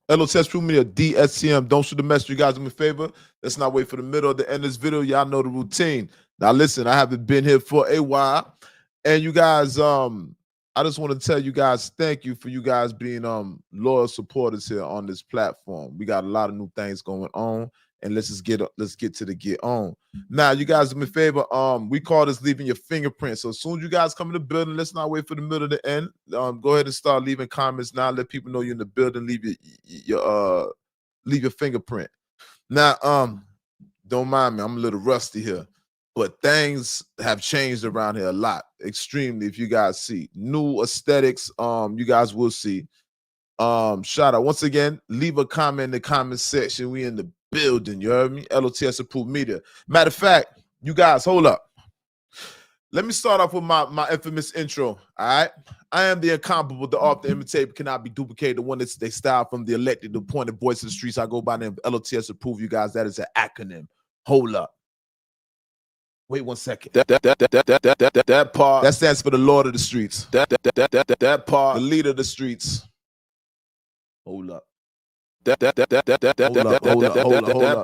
L.O.T.S prove me a DSTM. Don't shoot the message. You guys do me a favor. Let's not wait for the middle of the end of this video. Y'all know the routine. Now listen, I haven't been here for a while. And you guys, I just want to tell you guys, thank you for you guys being loyal supporters here on this platform. We got a lot of new things going on. And let's get to the get on. Now, you guys do me a favor. We call this leaving your fingerprint. So as soon as you guys come in the building, let's not wait for the middle of the end. Go ahead and start leaving comments now. Let people know you're in the building. Leave your fingerprint. Now, don't mind me. I'm a little rusty here, but things have changed around here a lot, extremely. If you guys see new aesthetics, you guys will see. Shout out once again. Leave a comment in the comment section. We in the building, you heard me? L.O.T.S approved media. Matter of fact, you guys, hold up. Let me start off with my infamous intro, all right? I am the incomparable, the art, the imitator, cannot be duplicated, the one that's they style from the elected, the appointed voice of the streets. I go by the name of L.O.T.S approved, you guys. That is an acronym. Hold up. Wait 1 second. That part, that stands for the Lord of the streets. That part, the leader of the streets. Hold up. Hold up.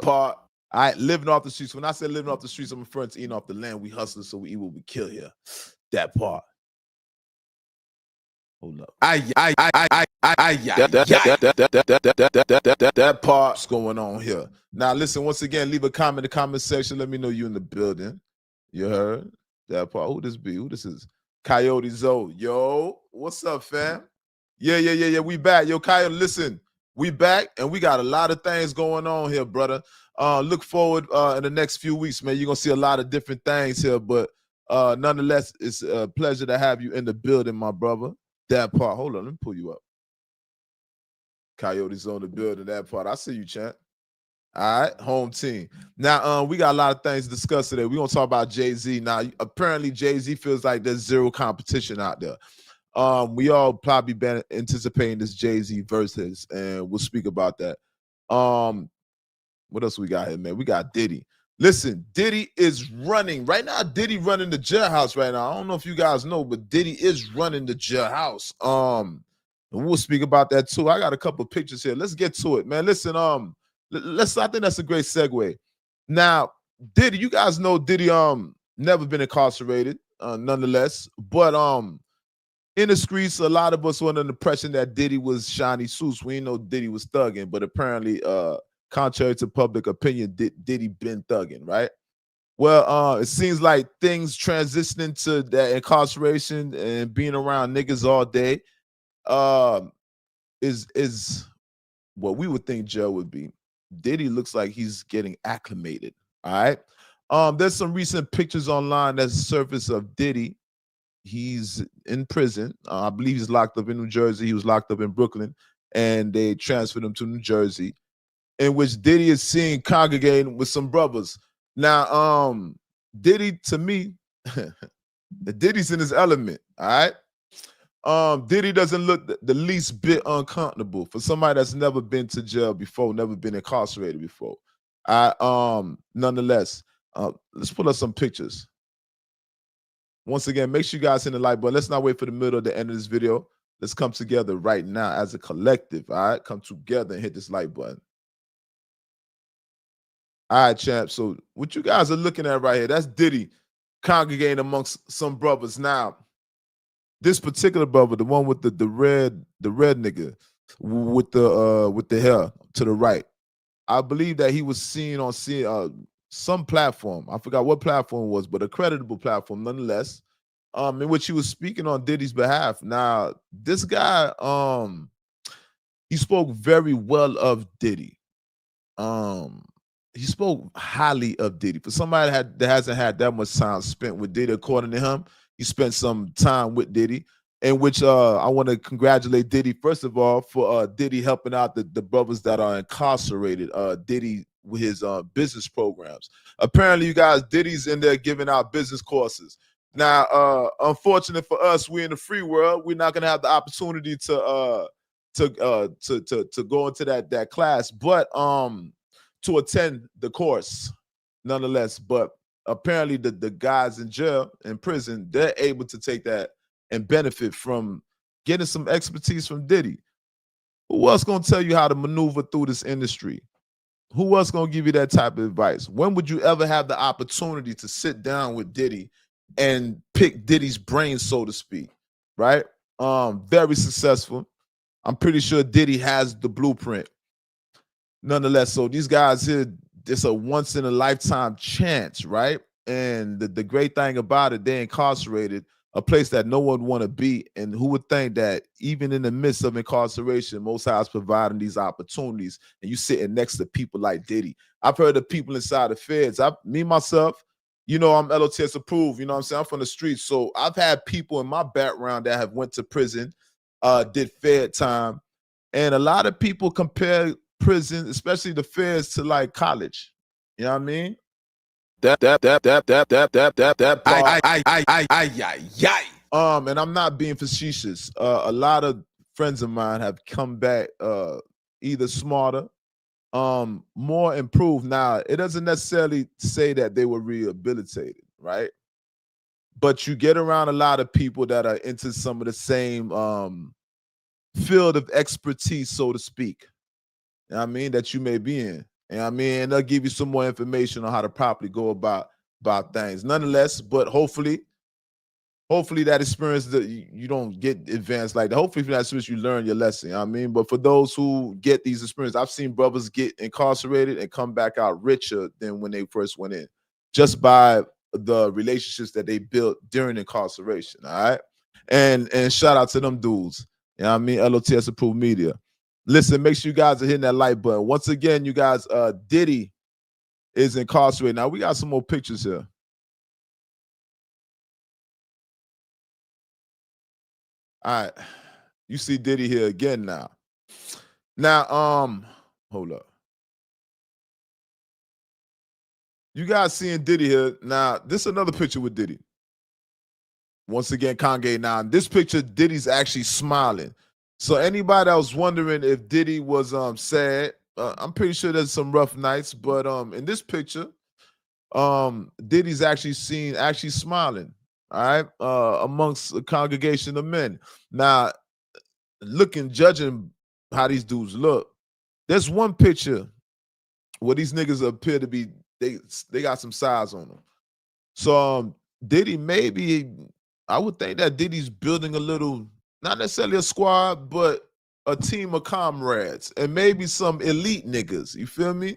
Part. All right, living off the streets. When I say living off the streets, I'm referring to eating off the land. We hustle, so we eat what we kill here. That part. Hold up. That part's going on here. Now, listen, once again, leave a comment in the comment section. Let me know you in the building. You heard? That part. Who this be? Who this is? Coyote Zoe. Yo, what's up, fam? Yeah. We back. Yo, Coyote, listen. We back, and we got a lot of things going on here, brother. Look forward in the next few weeks, man. You're going to see a lot of different things here, but nonetheless, it's a pleasure to have you in the building, my brother. That part. Hold on, let me pull you up. Coyotes on the building, that part. I see you, champ. All right, home team. Now, we got a lot of things to discuss today. We're going to talk about Jay-Z. Now, apparently, Jay-Z feels like there's zero competition out there. We all probably been anticipating this Jay-Z versus, and we'll speak about that. What else we got here, man? We got Diddy. Listen, Diddy is running right now. Diddy running the jailhouse right now. I don't know if you guys know, but Diddy is running the jailhouse. And we'll speak about that too. I got a couple of pictures here. Let's get to it, man. Listen, I think that's a great segue. Now, Diddy, you guys know Diddy never been incarcerated, nonetheless, but in the streets, a lot of us were under the impression that Diddy was shiny suits. We didn't know Diddy was thugging, but apparently, contrary to public opinion, Diddy been thugging, right? Well, it seems like things transitioning to that incarceration and being around niggas all day is what we would think jail would be. Diddy looks like he's getting acclimated, all right? There's some recent pictures online that surfaced of Diddy. He's in prison. I believe he's locked up in New Jersey. He was locked up in Brooklyn, and they transferred him to New Jersey, in which Diddy is seen congregating with some brothers. Now, Diddy, to me, Diddy's in his element, all right? Diddy doesn't look the least bit uncomfortable for somebody that's never been to jail before, never been incarcerated before. Nonetheless, let's pull up some pictures. Once again, make sure you guys hit the like button. Let's not wait for the middle of the end of this video. Let's come together right now as a collective, all right? Come together and hit this like button. All right, champ. So what you guys are looking at right here, that's Diddy congregating amongst some brothers. Now, this particular brother, the one with the red nigga with the hair to the right, I believe that he was seen on some platform. I forgot what platform it was, but a creditable platform nonetheless, in which he was speaking on Diddy's behalf. Now, this guy, he spoke very well of Diddy. He spoke highly of Diddy. For somebody that hasn't had that much time spent with Diddy, according to him, he spent some time with Diddy, in which I want to congratulate Diddy, first of all, for Diddy helping out the brothers that are incarcerated. Diddy with his business programs. Apparently, you guys, Diddy's in there giving out business courses. Now, unfortunate for us, we're in the free world. We're not gonna have the opportunity to go into that class, but to attend the course, nonetheless. But apparently, the guys in jail, in prison, they're able to take that and benefit from getting some expertise from Diddy. Who else gonna tell you how to maneuver through this industry? Who else gonna give you that type of advice? When would you ever have the opportunity to sit down with Diddy and pick Diddy's brain, so to speak? Right? Very successful. I'm pretty sure Diddy has the blueprint. Nonetheless, so these guys here, it's a once in a lifetime chance, right? And the great thing about it, they're incarcerated, a place that no one want to be. And who would think that even in the midst of incarceration, Most High is providing these opportunities, and you sitting next to people like Diddy. I've heard of people inside the feds. Me myself, you know, I'm L.O.T.S approved. You know what I'm saying? I'm from the streets, so I've had people in my background that have went to prison, did fed time, and a lot of people compare prison, especially the feds, to like college. You know what I mean? And I'm not being facetious. A lot of friends of mine have come back either smarter, more improved. Now, it doesn't necessarily say that they were rehabilitated, right? But you get around a lot of people that are into some of the same field of expertise, so to speak. You know what I mean, that you may be in. You know what I mean, and they'll give you some more information on how to properly go about things. Nonetheless, but hopefully that experience that you don't get advanced like that. Hopefully from that experience you learn your lesson. You know what I mean? But for those who get these experiences, I've seen brothers get incarcerated and come back out richer than when they first went in, just by the relationships that they built during incarceration. All right. And shout out to them dudes. You know what I mean? L.O.T.S approved media. Listen, make sure you guys are hitting that like button. Once again, you guys, Diddy is incarcerated. Now, we got some more pictures here. All right. You see Diddy here again now. Now, hold up. You guys seeing Diddy here. Now, this is another picture with Diddy. Once again, Kanye. Now, in this picture, Diddy's actually smiling. So anybody that was wondering if Diddy was sad, I'm pretty sure there's some rough nights, but in this picture, Diddy's actually smiling, all right, amongst a congregation of men. Now, judging how these dudes look, there's one picture where these niggas appear to be, they got some size on them. So Diddy, maybe, I would think that Diddy's building a little, not necessarily a squad, but a team of comrades and maybe some elite niggas. You feel me?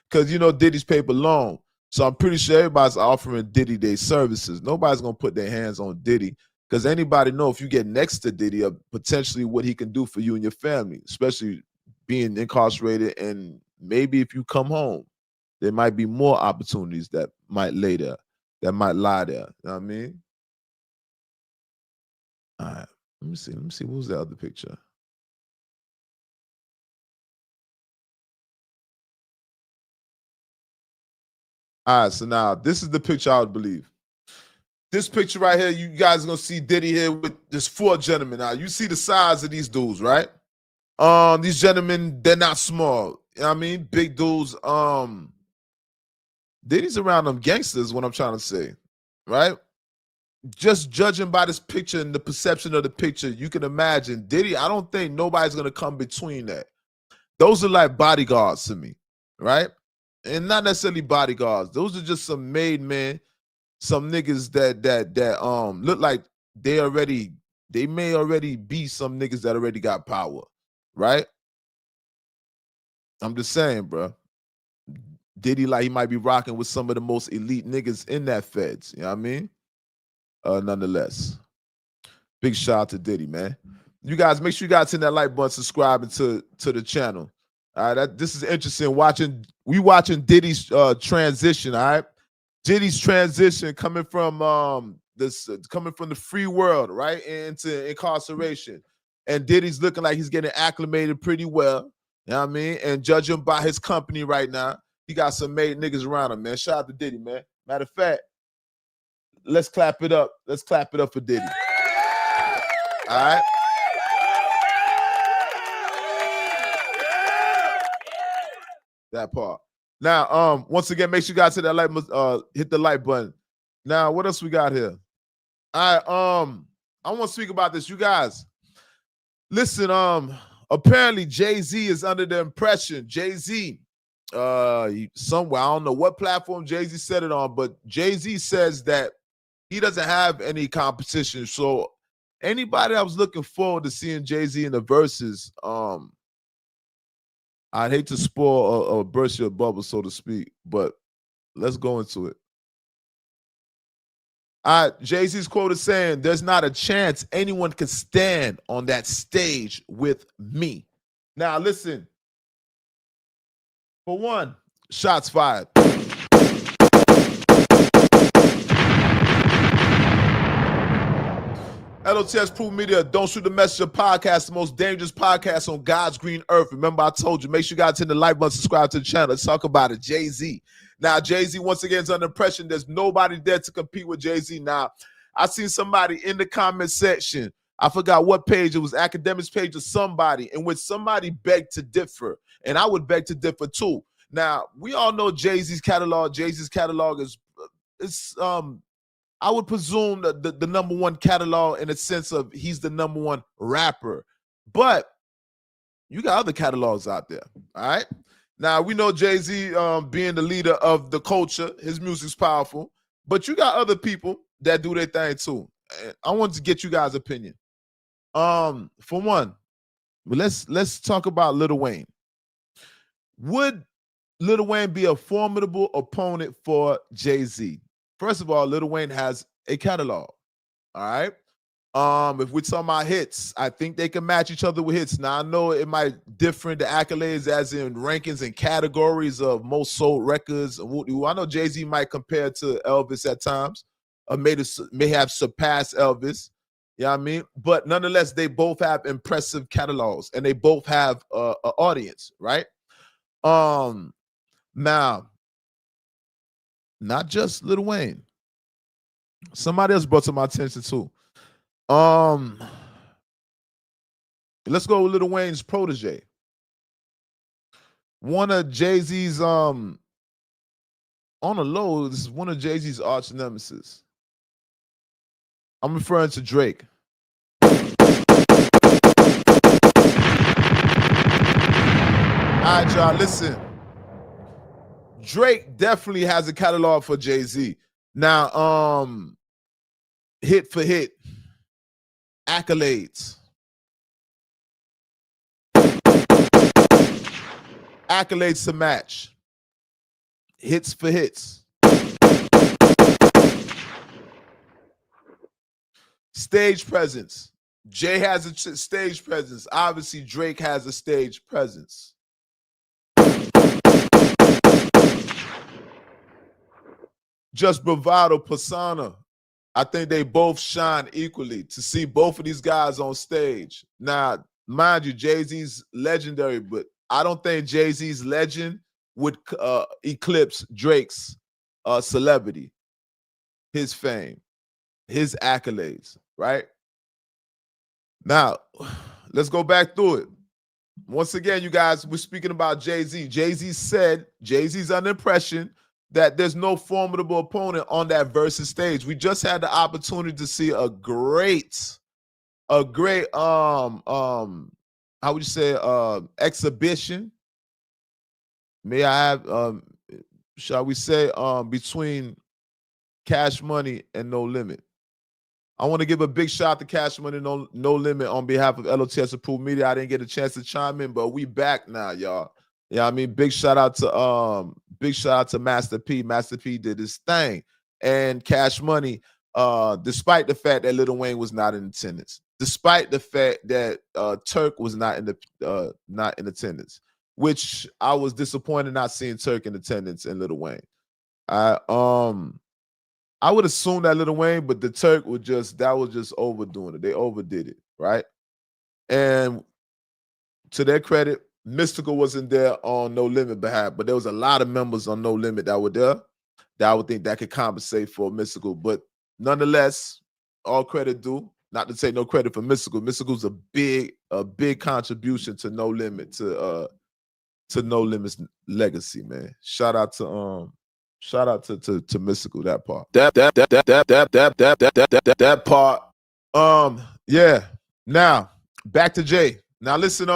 Because, you know, Diddy's paper long. So I'm pretty sure everybody's offering Diddy their services. Nobody's going to put their hands on Diddy because anybody know if you get next to Diddy, potentially what he can do for you and your family, especially being incarcerated. And maybe if you come home, there might be more opportunities that might lie there. You know what I mean? All right. Let me see. What was the other picture? All right. So now this is the picture I would believe. This picture right here, you guys are gonna see Diddy here with this 4 gentlemen. Now you see the size of these dudes, right? These gentlemen, they're not small. You know what I mean? Big dudes. Diddy's around them gangsters, what I'm trying to say, right? Just judging by this picture and the perception of the picture, you can imagine Diddy, I don't think nobody's going to come between that. Those are like bodyguards to me, right? And not necessarily bodyguards. Those are just some made men, some niggas that look like they may already be some niggas that already got power, right? I'm just saying, bro. Diddy, like, he might be rocking with some of the most elite niggas in that feds. You know what I mean? Nonetheless, big shout out to Diddy, man. You guys, make sure you guys hit that like button, subscribing to the channel. All right, this is interesting. We watching Diddy's transition. All right, Diddy's transition coming from the free world, right, into incarceration, and Diddy's looking like he's getting acclimated pretty well. You know what I mean? And judging by his company right now, he got some made niggas around him, man. Shout out to Diddy, man. Matter of fact, let's clap it up. Let's clap it up for Diddy. All right. That part. Now, once again, make sure you guys hit that hit the like button. Now, what else we got here? All right. I want to speak about this, you guys. Listen, apparently Jay-Z is under the impression, Jay-Z, somewhere, I don't know what platform Jay-Z said it on, but Jay-Z says that he doesn't have any competition. So anybody that was looking forward to seeing Jay-Z in the verses, I'd hate to spoil or burst your bubble, so to speak, but let's go into it. Jay-Z's quote is saying, "There's not a chance anyone can stand on that stage with me." Now, listen. For one, shots fired. L.O.T.S Proof Media, Don't Shoot the Messenger podcast, the most dangerous podcast on God's green earth. Remember, I told you, make sure you guys hit the like button, subscribe to the channel. Let's talk about it. Jay-Z. Now, Jay-Z, once again, is under impression there's nobody there to compete with Jay-Z. Now, I seen somebody in the comment section, I forgot what page, it was Academics page or somebody, in which somebody begged to differ. And I would beg to differ too. Now, we all know Jay-Z's catalog. Jay-Z's catalog is, I would presume the number one catalog in the sense of he's the number one rapper. But you got other catalogs out there, all right? Now, we know Jay-Z being the leader of the culture. His music's powerful. But you got other people that do their thing too. I wanted to get you guys' opinion. For one, let's talk about Lil Wayne. Would Lil Wayne be a formidable opponent for Jay-Z? First of all, Lil Wayne has a catalog. All right. If we're talking about hits, I think they can match each other with hits. Now, I know it might differ the accolades as in rankings and categories of most sold records. I know Jay-Z might compare to Elvis at times, or may have surpassed Elvis. You know what I mean? But nonetheless, they both have impressive catalogs and they both have an audience, right? Now, not just Lil Wayne. Somebody else brought to my attention too. Let's go with Lil Wayne's protege. One of Jay-Z's on the low, this is one of Jay-Z's arch nemesis. I'm referring to Drake. All right, y'all, listen. Drake definitely has a catalog for Jay-Z. Now, hit for hit, accolades. Accolades to match. Hits for hits. Stage presence. Jay has a stage presence. Obviously, Drake has a stage presence. Just bravado persona. I think they both shine equally. To see both of these guys on stage. Now, mind you, Jay-Z's legendary, but I don't think Jay-Z's legend would eclipse Drake's celebrity, his fame, his accolades, right? Now, let's go back through it. Once again, you guys, we're speaking about Jay-Z. Jay-Z said, Jay-Z's under impression that there's no formidable opponent on that versus stage. We just had the opportunity to see a great how would you say exhibition? May I have shall we say between Cash Money and No Limit. I want to give a big shout out to Cash Money No Limit on behalf of L.O.T.S Approved Media. I didn't get a chance to chime in, but we back now, y'all. Yeah, I mean, big shout out to Master P. Master P did his thing. And Cash Money, despite the fact that Lil Wayne was not in attendance, despite the fact that Turk was not in attendance, which I was disappointed not seeing Turk in attendance and Lil Wayne. I would assume that Lil Wayne, but the Turk was just overdoing it. They overdid it, right? And to their credit, Mystical wasn't there on No Limit behalf, but there was a lot of members on No Limit that were there that I would think that could compensate for Mystical. But nonetheless, all credit due. Not to take no credit for Mystical. Mystical's a big contribution to No Limit, to No Limit's legacy, man. Shout out to Mystical, that part. That part. Yeah. Now, back to Jay. Now listen,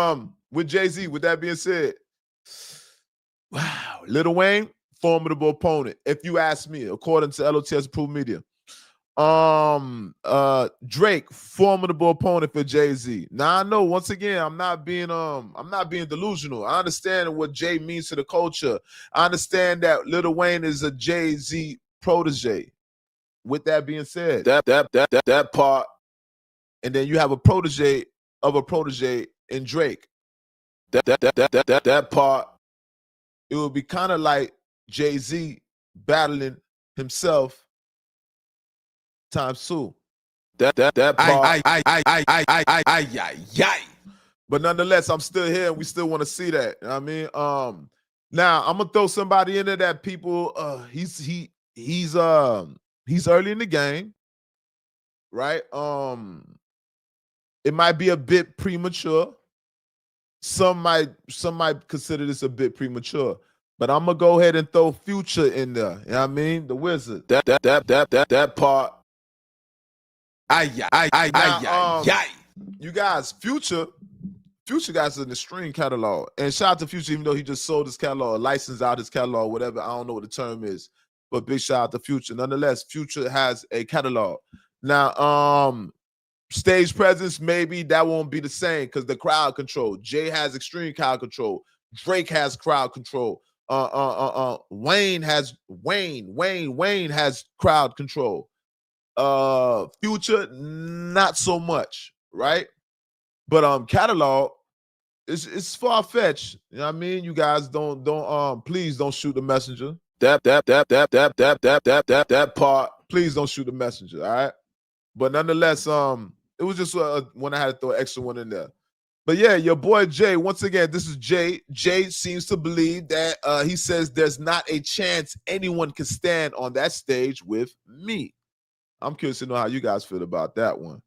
with Jay-Z, with that being said, wow, Lil Wayne, formidable opponent. If you ask me, according to L.O.T.S approved media. Drake, formidable opponent for Jay-Z. Now I know, once again, I'm not being delusional. I understand what Jay means to the culture. I understand that Lil Wayne is a Jay-Z protege. With that being said, that part, and then you have a protege of a protege in Drake. That part, it would be kind of like Jay-Z battling himself times two. That part. But nonetheless, I'm still here and we still want to see that. You know what I mean? Now I'm gonna throw somebody in there that people he's early in the game, right? It might be a bit premature. Some might consider this a bit premature, but I'm gonna go ahead and throw Future in there. You know what I mean? The Wizard. That part. You guys, Future got an extreme catalog. And shout out to Future, even though he just sold his catalog, licensed out his catalog, whatever. I don't know what the term is, but big shout out to Future. Nonetheless, Future has a catalog. Now, stage presence, maybe that won't be the same because the crowd control. Jay has extreme crowd control. Drake has crowd control. Wayne has crowd control. Future, not so much, right? But catalog, it's far-fetched. You know what I mean? You guys don't please don't shoot the messenger. That part, please don't shoot the messenger, all right? But nonetheless, it was just when I had to throw an extra one in there. But yeah, your boy Jay, once again, this is Jay. Jay seems to believe that he says there's not a chance anyone can stand on that stage with me. I'm curious to know how you guys feel about that one.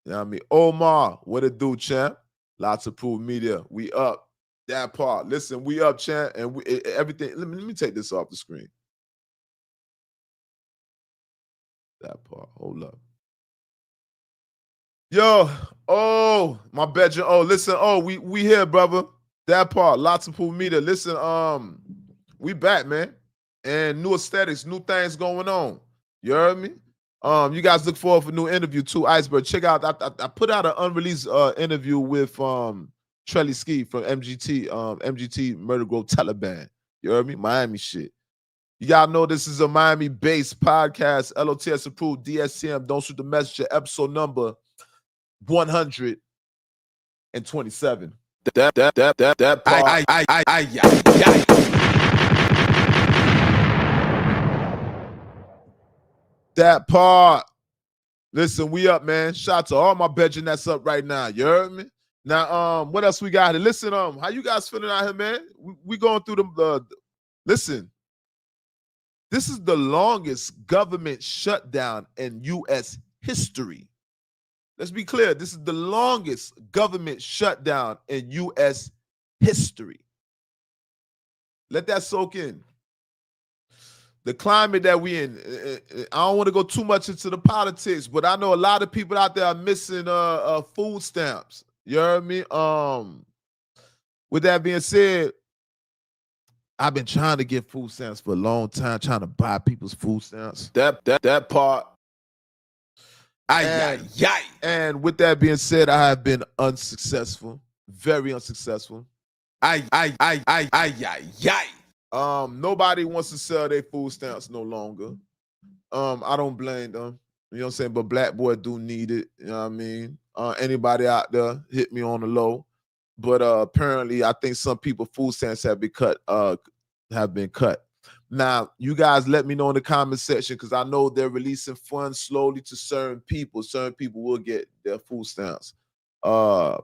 You know what I mean? Omar, what it do, champ? Lots of approved media. We up. That part. Listen, we up, champ, and everything. Let me take this off the screen. That part. Hold up. Yo, oh, my bedroom. Oh, listen. Oh, we here, brother. That part. Lots of approved media. Listen, we back, man. And new aesthetics, new things going on. You heard me? You guys look forward for a new interview too. Iceberg. Check out. I put out an unreleased interview with Trelly Ski from MGT Murder Grove Taliban. You heard me? Miami shit. You gotta know this is a Miami-based podcast. L.O.T.S approved. D.S.T.M. Don't shoot the messenger. Episode number 127. That part. That part. Listen, we up, man. Shout out to all my bedroom that's up right now. You heard me? Now, what else we got here? Listen, how you guys feeling out here, man? We going through the listen. This is the longest government shutdown in U.S. history. Let's be clear. This is the longest government shutdown in U.S. history. Let that soak in. The climate that we in, I don't want to go too much into the politics, but I know a lot of people out there are missing food stamps. You heard me? With that being said, I've been trying to get food stamps for a long time, trying to buy people's food stamps. That part. And with that being said, I have been unsuccessful, very unsuccessful. Nobody wants to sell their food stamps no longer. I don't blame them. You know what I'm saying? But Black Boy do need it. You know what I mean? Anybody out there, hit me on the low. But apparently, I think some people food stamps have been cut. Now, you guys let me know in the comment section because I know they're releasing funds slowly to certain people. Certain people will get their food stamps. But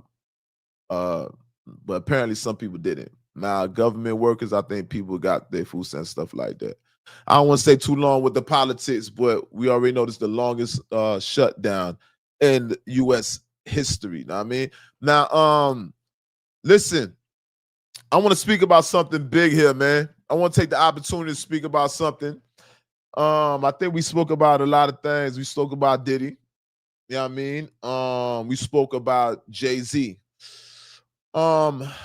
apparently some people didn't. Now, government workers, I think people got their food stamps, stuff like that. I don't want to stay too long with the politics, but we already know this is the longest shutdown in U.S. history. You know what I mean? Now, listen, I want to speak about something big here, man. I want to take the opportunity to speak about something. I think we spoke about a lot of things. We spoke about Diddy. You know what I mean? We spoke about Jay-Z. Government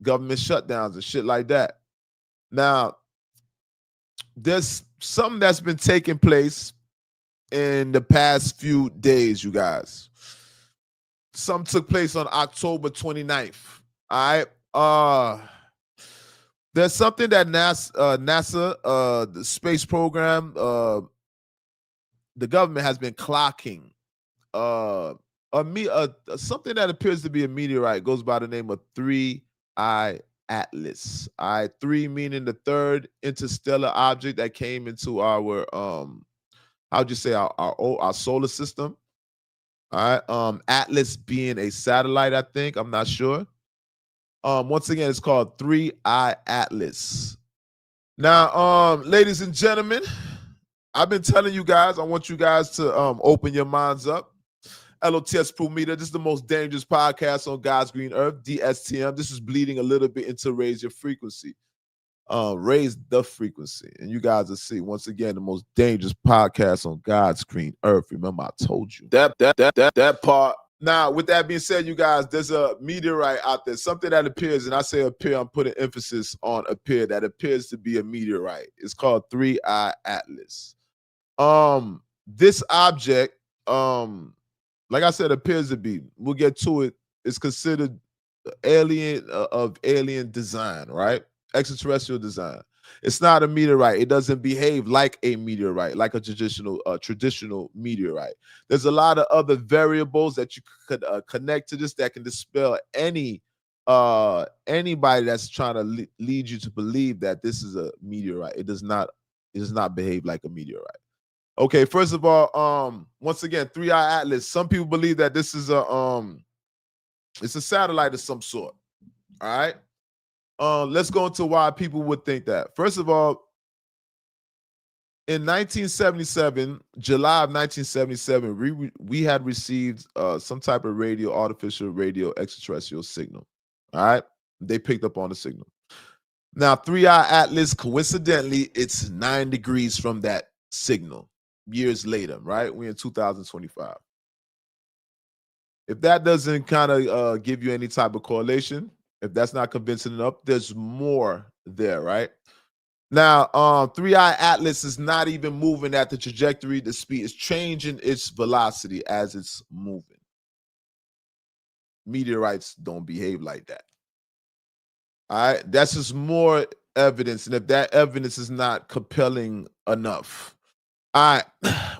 shutdowns and shit like that. Now, there's something that's been taking place in the past few days, you guys. Some took place on October 29th. All right. There's something that NASA, the space program, the government has been clocking. Something that appears to be a meteorite goes by the name of 3I Atlas. All right, 3 meaning the third interstellar object that came into our how'd you say our solar system. All right. Atlas being a satellite, I think. I'm not sure. Once again, it's called 3I Atlas. Now, ladies and gentlemen, I've been telling you guys, I want you guys to open your minds up. L.O.T.S Proof Meter. This is the most dangerous podcast on God's green earth. DSTM. This is bleeding a little bit into raise your frequency. Raise the frequency. And you guys will see, once again, the most dangerous podcast on God's green earth. Remember, I told you. That part. Now, with that being said, you guys, there's a meteorite out there, something that appears, and I say appear, I'm putting emphasis on appear, that appears to be a meteorite. It's called 3I Atlas. This object, like I said, appears to be, we'll get to it, it's considered alien of alien design, right? Extraterrestrial design. It's not a meteorite. It doesn't behave like a meteorite, like a traditional meteorite. There's a lot of other variables that you could connect to this that can dispel anybody that's trying to lead you to believe that this is a meteorite. It does not behave like a meteorite. Okay, first of all, once again, 3I Atlas. Some people believe that this is it's a satellite of some sort. All right. Let's go into why people would think that. First of all, in 1977, July of 1977, we had received some type of artificial radio extraterrestrial signal. All right. They picked up on the signal. Now, 3I Atlas, coincidentally, it's 9 degrees from that signal years later, right? We're in 2025. If that doesn't kind of give you any type of correlation, if that's not convincing enough, there's more there, right? Now, 3I Atlas is not even moving at the trajectory, the speed. It's changing its velocity as it's moving. Meteorites don't behave like that. All right, that's just more evidence. And if that evidence is not compelling enough, all right,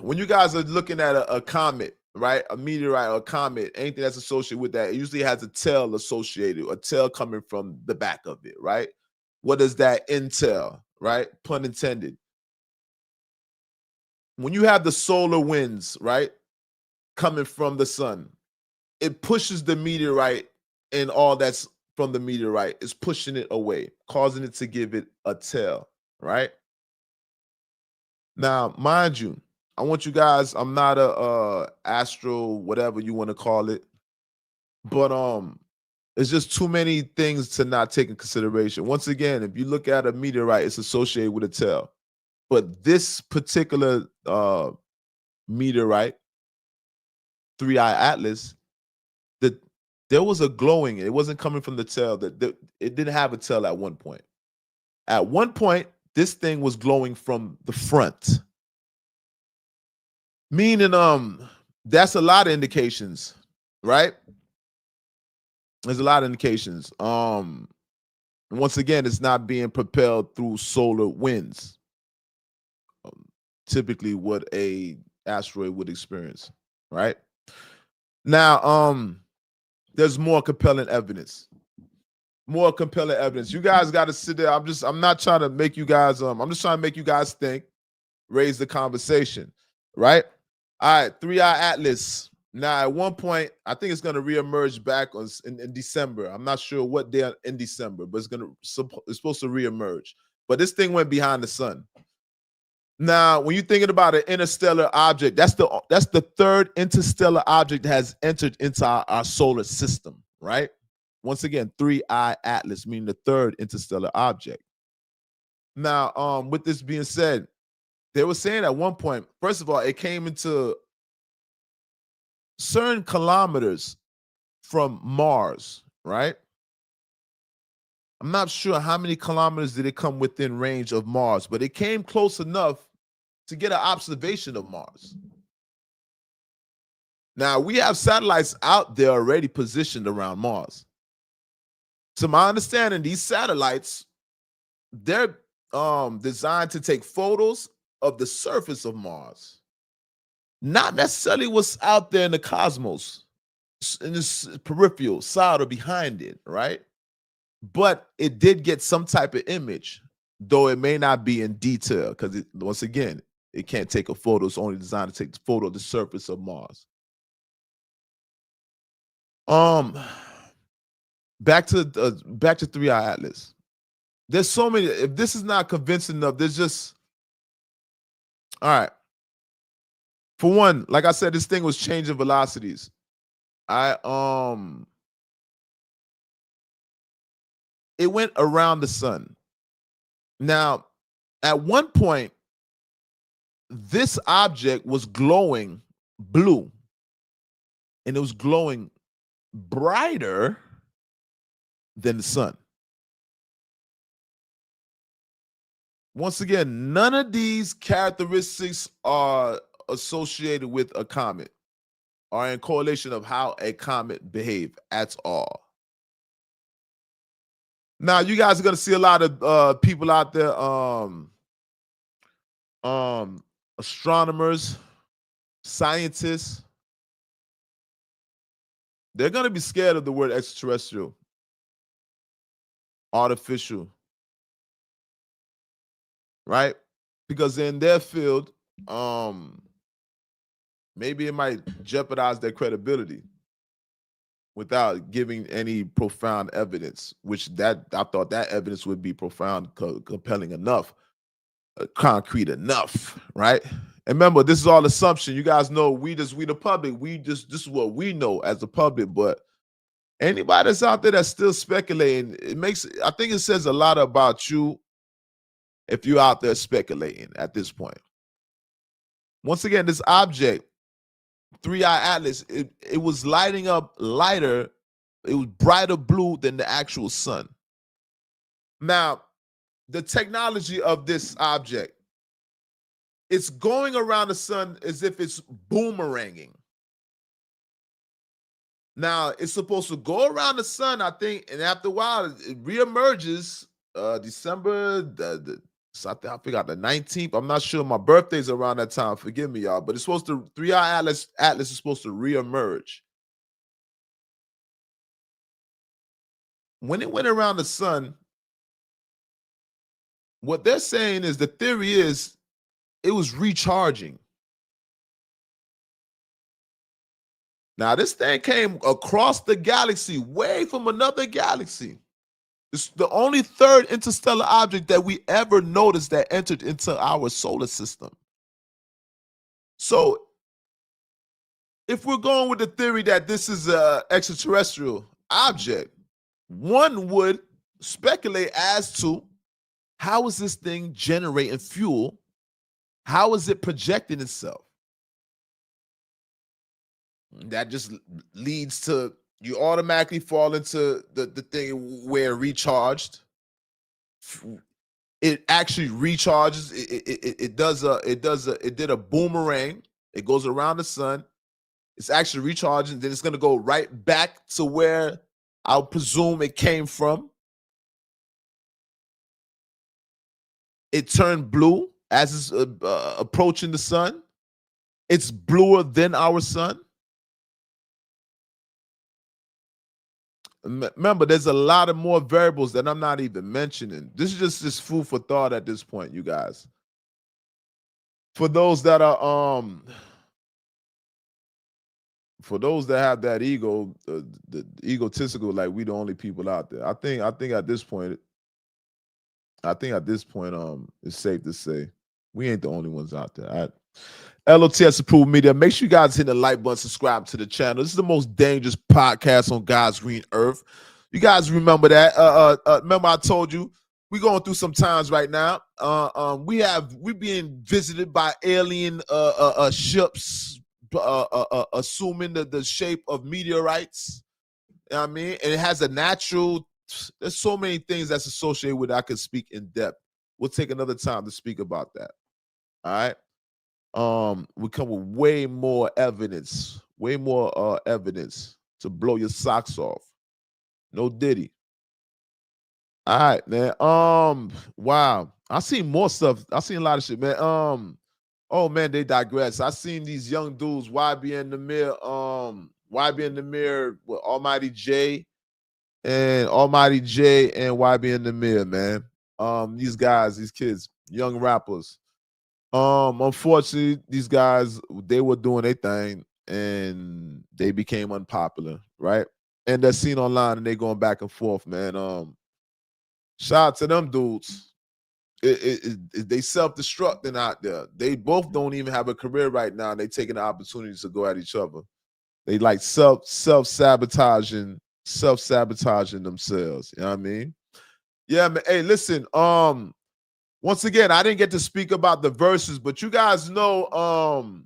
when you guys are looking at a comet, right, a meteorite or a comet, anything that's associated with that, it usually has a tail associated, a tail coming from the back of it, right? What does that entail, right? Pun intended. When you have the solar winds, right, coming from the sun, it pushes the meteorite and all that's from the meteorite is pushing it away, causing it to give it a tail, right? Now, mind you, I want you guys, I'm not a astro, whatever you want to call it, but it's just too many things to not take in consideration. Once again, if you look at a meteorite, it's associated with a tail. But this particular meteorite, 3I Atlas, there was a glowing, it wasn't coming from the tail, it didn't have a tail at one point. At one point, this thing was glowing from the front. Meaning, that's a lot of indications, right? There's a lot of indications. Once again, it's not being propelled through solar winds. Typically, what a asteroid would experience, right? Now, there's more compelling evidence. More compelling evidence. You guys got to sit there. I'm not trying to make you guys. I'm just trying to make you guys think, raise the conversation, right? All right, 3I Atlas. Now, at one point, I think it's going to reemerge back in December. I'm not sure what day in December, but it's supposed to reemerge. But this thing went behind the sun. Now, when you're thinking about an interstellar object, that's the third interstellar object that has entered into our solar system, right? Once again, 3I Atlas, meaning the third interstellar object. Now, with this being said, they were saying at one point, first of all, it came into certain kilometers from Mars, right? I'm not sure how many kilometers did it come within range of Mars, but it came close enough to get an observation of Mars. Now, we have satellites out there already positioned around Mars. To my understanding, these satellites, they're designed to take photos of the surface of Mars, not necessarily what's out there in the cosmos, in this peripheral side or behind it, right? But it did get some type of image, though it may not be in detail, because once again, it can't take a photo. It's only designed to take the photo of the surface of Mars. Back to 3-Eye Atlas. There's so many. If this is not convincing enough, there's just, all right. For one, like I said, this thing was changing velocities. It went around the sun. Now, at one point, this object was glowing blue, and it was glowing brighter than the sun. Once again, none of these characteristics are associated with a comet or in correlation of how a comet behaves at all. Now, you guys are going to see a lot of people out there, astronomers, scientists. They're going to be scared of the word extraterrestrial, artificial, right? Because in their field, maybe it might jeopardize their credibility without giving any profound evidence, which I thought that evidence would be profound, compelling enough, concrete enough, right? And remember, this is all assumption. You guys know we the public, this is what we know as the public, but anybody that's out there that's still speculating, I think it says a lot about you if you're out there speculating at this point. Once again, this object, 3-Eye Atlas, it was lighting up lighter, it was brighter blue than the actual sun. Now, the technology of this object, it's going around the sun as if it's boomeranging. Now, it's supposed to go around the sun, I think, and after a while, it reemerges December, I forgot the 19th. I'm not sure. My birthday's around that time. Forgive me, y'all. But it's supposed to, 3-Eye Atlas is supposed to reemerge. When it went around the sun, what they're saying is, the theory is, it was recharging. Now, this thing came across the galaxy, way from another galaxy. It's the only third interstellar object that we ever noticed that entered into our solar system. So, if we're going with the theory that this is an extraterrestrial object, one would speculate as to, how is this thing generating fuel? How is it projecting itself? That just leads to, you automatically fall into the thing where recharged. It actually recharges. It did a boomerang. It goes around the sun. It's actually recharging. Then it's going to go right back to where I'll presume it came from. It turned blue as it's approaching the sun. It's bluer than our sun. Remember, there's a lot of more variables that I'm not even mentioning. This is just food for thought at this point, you guys. For those that are for those that have that ego, the egotistical, like we the only people out there. I think at this point, it's safe to say we ain't the only ones out there. All right? L.O.T.S approved media. Make sure you guys hit the like button, subscribe to the channel. This is the most dangerous podcast on God's green earth. You guys remember that? Remember I told you we're going through some times right now. We're being visited by alien ships, assuming the shape of meteorites. You know what I mean? And it has a natural, there's so many things that's associated with it I could speak in depth. We'll take another time to speak about that. All right. We come with way more evidence to blow your socks off. No Diddy. All right, man. Wow. I seen more stuff. I seen a lot of shit, man. Oh man, they digress. I seen these young dudes, YB in the mirror, with Almighty J and YB in the mirror, man. These guys, these kids, young rappers. Unfortunately, these guys, they were doing their thing and they became unpopular, right? And they're seen online and they going back and forth, man. Shout out to them dudes. They self-destructing out there. They both don't even have a career right now. They taking the opportunities to go at each other. They like self-sabotaging themselves. You know what I mean? Yeah, man. Hey, listen. Once again, I didn't get to speak about the verses, but you guys know,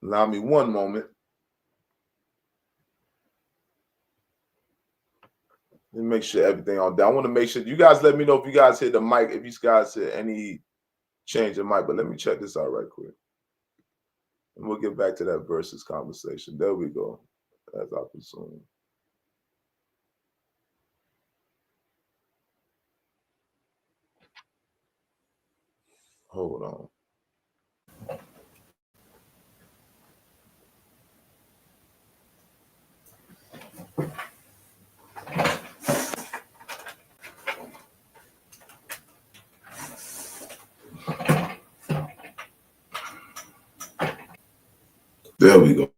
allow me one moment. Let me make sure everything on down. I want to make sure you guys let me know if you guys hit the mic, if you guys hit any change in mic, but let me check this out right quick. And we'll get back to that versus conversation. There we go. As I presume. Hold on. There we go.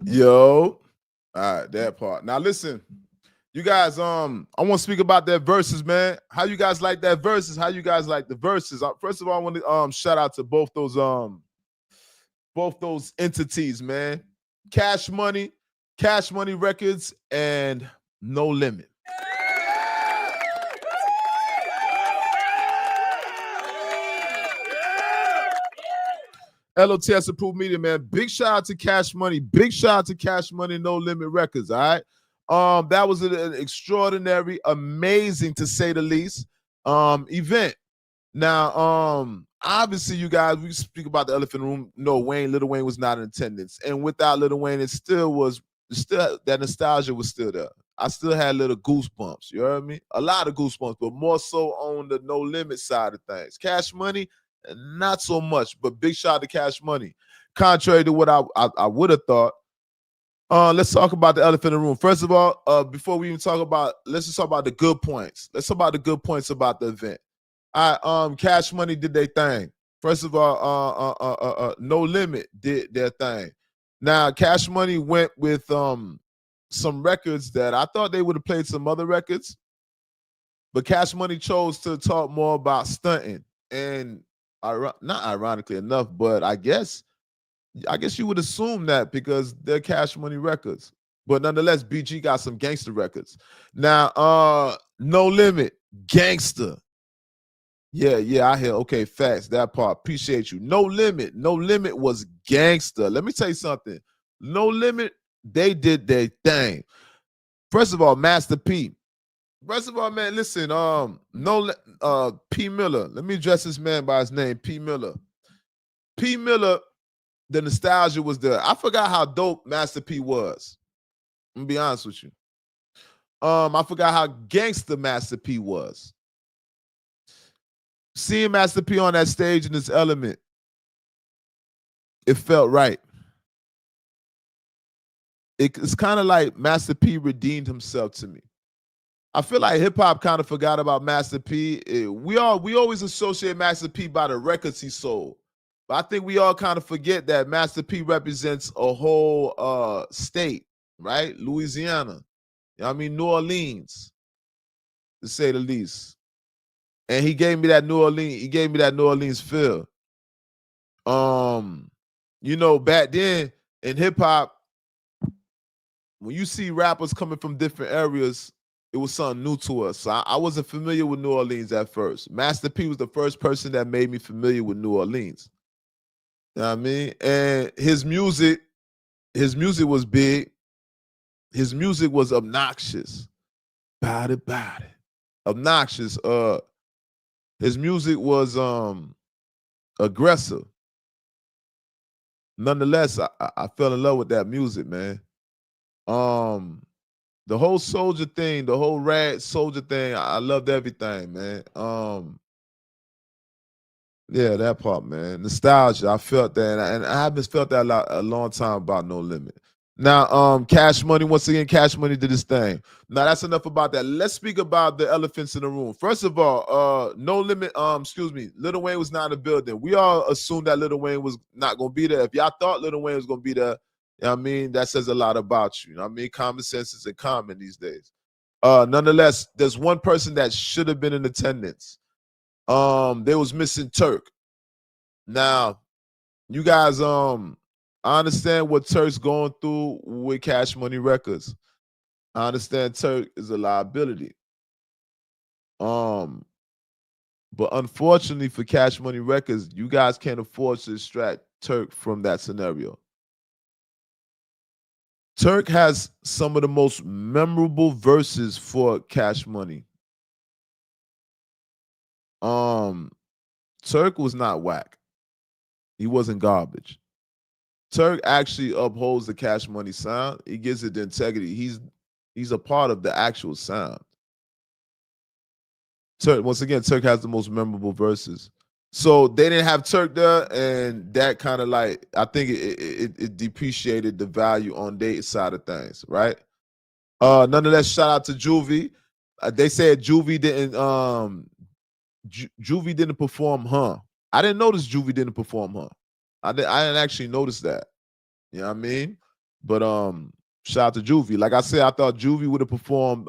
Yo. All right, that part. Now listen, you guys, I want to speak about that verses, man. How you guys like that verses? How you guys like the verses? First of all, I want to shout out to both those entities, man. Cash Money Records, and No Limit. L.O.T.S approved media, man. Big shout out to Cash Money. Big shout out to Cash Money, No Limit Records. All right. That was an extraordinary, amazing to say the least, event. Now, obviously, you guys, we speak about the elephant in the room. No, Lil Wayne was not in attendance, and without Lil Wayne, still that nostalgia was still there. I still had little goosebumps. You heard me? A lot of goosebumps, but more so on the No Limit side of things. Cash Money, not so much, but big shout out to Cash Money. Contrary to what I would have thought. Let's talk about the elephant in the room. First of all, before we even talk about, let's just talk about the good points. Let's talk about the good points about the event. Cash Money did their thing. First of all, No Limit did their thing. Now, Cash Money went with some records that I thought they would have played some other records, but Cash Money chose to talk more about stunting. And not ironically enough, but I guess you would assume that because they're Cash Money records. But nonetheless, BG got some gangster records. Now, No Limit, gangster. Yeah, I hear. Okay, facts. That part. Appreciate you. No Limit was gangster. Let me tell you something. No Limit, they did their thing. First of all, Master P. First of all, man, listen, P. Miller. Let me address this man by his name, P. Miller. P. Miller, the nostalgia was there. I forgot how dope Master P was. I'm gonna be honest with you. I forgot how gangster Master P was. Seeing Master P on that stage in his element, it felt right. It's kind of like Master P redeemed himself to me. I feel like hip hop kind of forgot about Master P. We always associate Master P by the records he sold. But I think we all kind of forget that Master P represents a whole state, right? Louisiana. You know what I mean? New Orleans, to say the least. And he gave me that New Orleans feel. You know, back then in hip hop, when you see rappers coming from different areas, it was something new to us. So I wasn't familiar with New Orleans at first. Master P was the first person that made me familiar with New Orleans. You know what I mean? And his music was big. His music was obnoxious. Bout it. Obnoxious. His music was aggressive. Nonetheless, I fell in love with that music, man. The whole soldier thing, the whole rad soldier thing, I loved everything, man. Yeah, that part, man. Nostalgia, I felt that, and I haven't felt that a long time about No Limit. Now, Cash Money, once again, Cash Money did his thing. Now, that's enough about that. Let's speak about the elephants in the room. First of all, No Limit, Lil Wayne was not in the building. We all assumed that Lil Wayne was not going to be there. If y'all thought Lil Wayne was going to be there, you know what I mean? That says a lot about you. You know what I mean? Common sense is common these days. Nonetheless, there's one person that should have been in attendance. They was missing Turk. Now, you guys, I understand what Turk's going through with Cash Money Records. I understand Turk is a liability. But unfortunately for Cash Money Records, you guys can't afford to extract Turk from that scenario. Turk has some of the most memorable verses for Cash Money. Turk was not whack. He wasn't garbage. Turk actually upholds the Cash Money sound. He gives it the integrity. He's a part of the actual sound. Turk, once again, Turk has the most memorable verses. So they didn't have Turk there, and that kind of like, I think it depreciated the value on their side of things, right? Nonetheless, shout out to Juvie. They said Juvie didn't Juvie didn't perform Huh. I didn't notice Juvie didn't perform Huh. I didn't actually notice that. You know what I mean? But shout out to Juvie. Like I said, I thought Juvie would have performed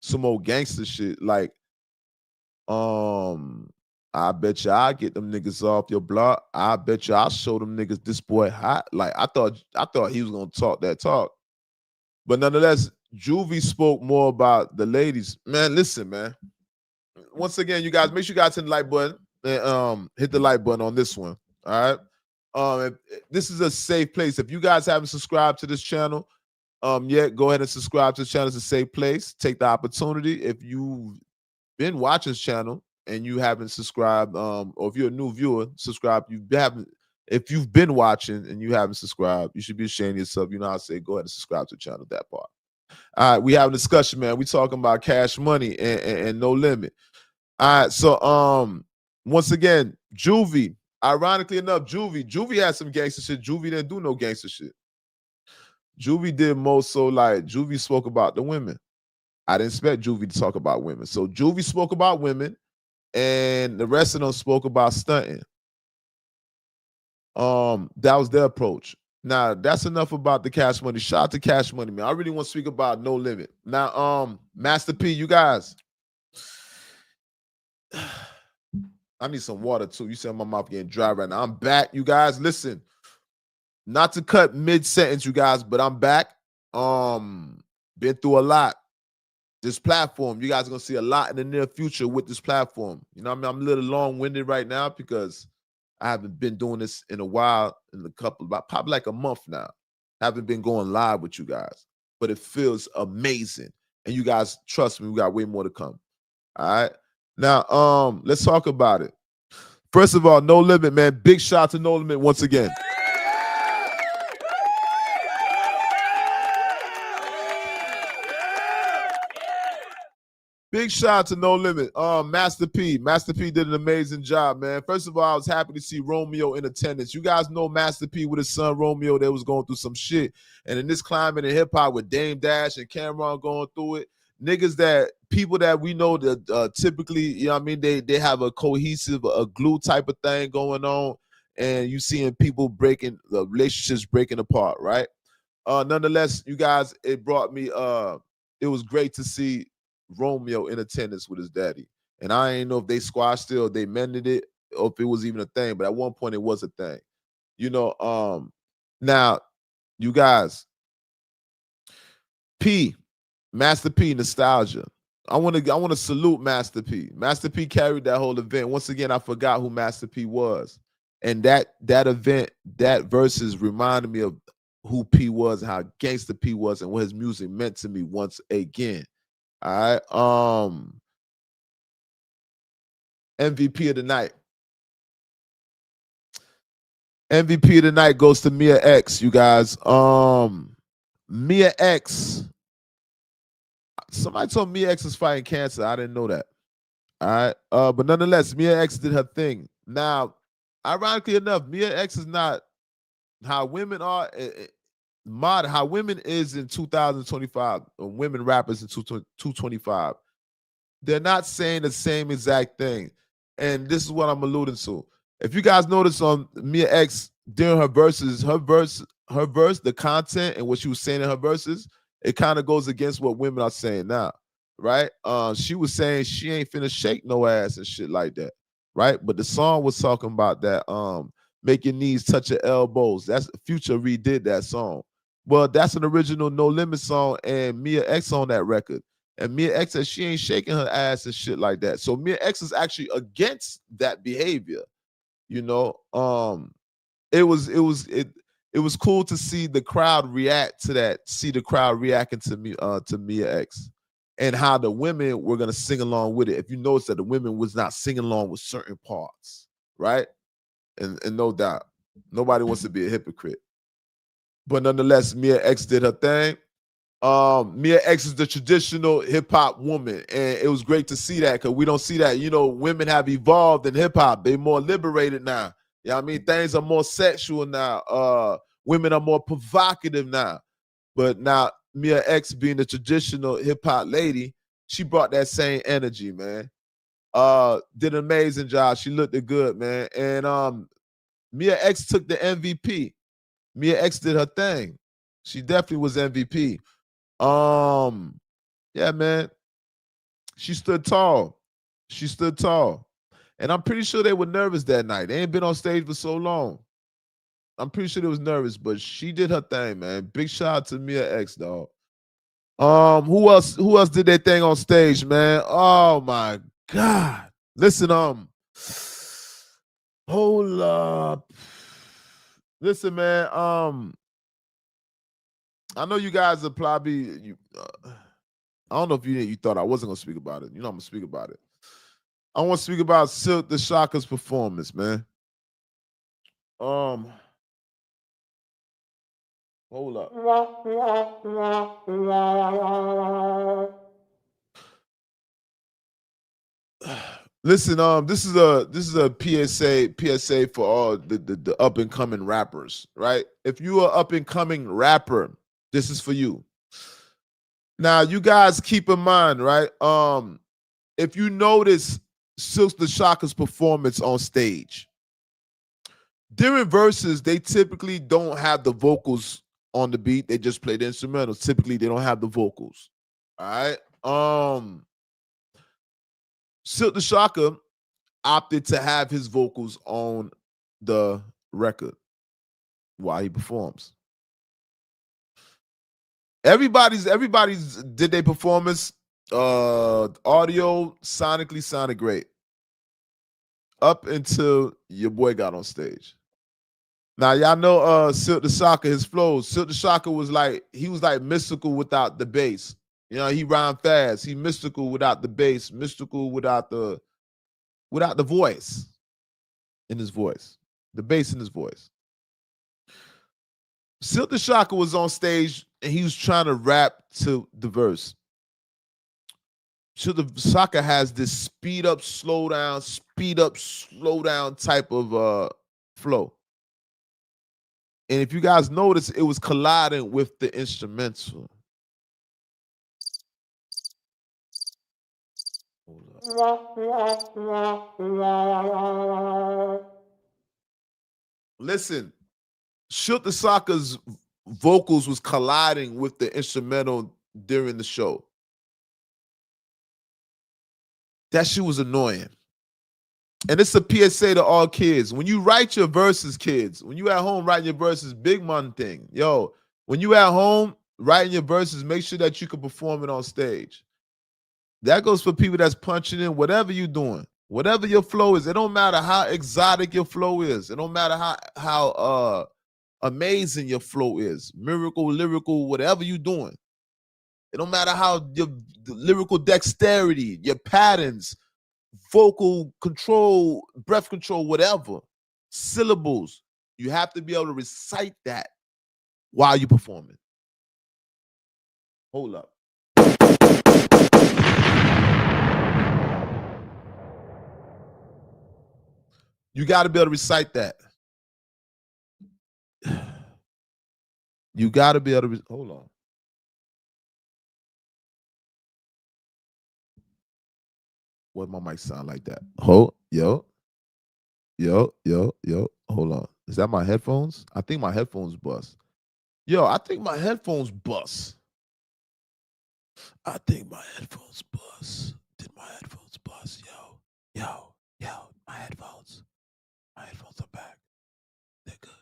some old gangster shit like I bet you I'll get them niggas off your block. I bet you I'll show them niggas this boy hot. Like I thought he was gonna talk that talk. But nonetheless, Juvie spoke more about the ladies. Man, listen, man. Once again, you guys, make sure you guys hit the like button and hit the like button on this one. All right. This is a safe place. If you guys haven't subscribed to this channel yet, go ahead and subscribe to the channel. It's a safe place. Take the opportunity. If you've been watching this channel and you haven't subscribed, or if you're a new viewer, subscribe. If you've been watching and you haven't subscribed, you should be ashamed of yourself. You know how I say, go ahead and subscribe to the channel, that part. All right, we have a discussion, man. We talking about Cash Money and No Limit. All right, so once again, Juvie. Ironically enough, Juvie had some gangster shit. Juvie didn't do no gangster shit. Juvie did most so like Juvie spoke about the women. I didn't expect Juvie to talk about women. So Juvie spoke about women, and the rest of them spoke about stunting. That was their approach. Now, that's enough about the Cash Money. Shout out to Cash Money, man. I really want to speak about No Limit. Now, Master P, you guys. I need some water too. You said my mouth getting dry right now. I'm back, you guys. Listen, not to cut mid-sentence, you guys, but I'm back. Been through a lot. This platform, you guys are gonna see a lot in the near future with this platform. You know what I mean? I'm a little long-winded right now because I haven't been doing this in a while, probably like a month now. I haven't been going live with you guys, but it feels amazing. And you guys, trust me, we got way more to come. All right. Now, let's talk about it. First of all, No Limit, man. Big shout out to No Limit once again. Big shout out to No Limit. Master P. Master P did an amazing job, man. First of all, I was happy to see Romeo in attendance. You guys know Master P with his son Romeo, they was going through some shit. And in this climate in hip-hop with Dame Dash and Cameron going through it, niggas that people that we know that typically, you know what I mean, they have a cohesive, a glue type of thing going on, and you seeing people breaking the relationships breaking apart, right? Nonetheless, you guys, it brought me it was great to see Romeo in attendance with his daddy. And I ain't know if they squashed it or they mended it or if it was even a thing, but at one point it was a thing. You know, now you guys, P, Master P, nostalgia. I want to salute Master P. Master P carried that whole event. Once again, I forgot who Master P was. And that event, that verses reminded me of who P was and how gangster P was and what his music meant to me once again. All right. MVP of the night. MVP of the night goes to Mia X, you guys. Mia X. Somebody told Mia X is fighting cancer. I didn't know that. All right. But nonetheless, Mia X did her thing. Now, ironically enough, Mia X is not how women are how women is in 2025, women rappers in 225. They're not saying the same exact thing. And this is what I'm alluding to. If you guys notice on Mia X during her verses, her verse, the content and what she was saying in her verses, it kind of goes against what women are saying now, right? She was saying she ain't finna shake no ass and shit like that, right? But the song was talking about that, make your knees touch your elbows. That's Future redid that song. Well, that's an original No Limit song, and Mia X on that record. And Mia X says she ain't shaking her ass and shit like that. So Mia X is actually against that behavior. You know, it was cool to see the crowd react to that, see the crowd reacting to me to Mia X and how the women were gonna sing along with it. If you notice that the women was not singing along with certain parts, right? And no doubt, nobody wants to be a hypocrite. But nonetheless, Mia X did her thing. Mia X is the traditional hip hop woman, and it was great to see that because we don't see that. You know, women have evolved in hip hop; they're more liberated now. You know what I mean? Things are more sexual now. Women are more provocative now. But now Mia X, being the traditional hip hop lady, she brought that same energy, man. Did an amazing job. She looked good, man. And Mia X took the MVP. Mia X did her thing. She definitely was MVP. Yeah, man. She stood tall. She stood tall. And I'm pretty sure they were nervous that night. They ain't been on stage for so long. I'm pretty sure they was nervous, but she did her thing, man. Big shout out to Mia X, dog. Who else did their thing on stage, man? Oh my God. Listen, hold up. Listen, man. I know you guys are probably I don't know if you thought I wasn't gonna speak about it. You know, I'm gonna speak about it. I want to speak about Silk the Shocker's performance, man. Hold up. Listen, this is a PSA for all the up and coming rappers, right? If you are up and coming rapper, this is for you. Now, you guys keep in mind, right? If you notice Silk the Shocker's performance on stage, during verses, they typically don't have the vocals on the beat. They just play the instrumentals. Typically, they don't have the vocals. All right. Silk the Shocker opted to have his vocals on the record while he performs. Everybody's did their performance. Audio sonically sounded great up until your boy got on stage. Now y'all know Silk the Shocker, his flows. Silk the Shocker was like mystical without the bass. You know, he rhymed fast. He mystical without the bass, mystical without the voice in his voice, the bass in his voice. Silk the Shocker was on stage and he was trying to rap to the verse. Silk the Shocker has this speed up, slow down type of flow. And if you guys notice, it was colliding with the instrumental. Listen, Shook the Soccer's vocals was colliding with the instrumental during the show. That shit was annoying. And it's a PSA to all kids. When you write your verses, kids, when you at home writing your verses, big man thing. Yo, when you at home writing your verses, make sure that you can perform it on stage. That goes for people that's punching in, whatever you're doing. Whatever your flow is, it don't matter how exotic your flow is. It don't matter how amazing your flow is. Miracle, lyrical, whatever you're doing. It don't matter how your lyrical dexterity, your patterns, vocal control, breath control, whatever, syllables. You have to be able to recite that while you're performing. Hold up. You got to be able to recite that. You got to be able to, hold on. What my mic sound like that? Hold, yo. Hold on. Is that my headphones? I think my headphones bust. Yo, I think my headphones bust. I think my headphones bust. Did my headphones bust? Yo, my headphones. My headphones are back. They're good.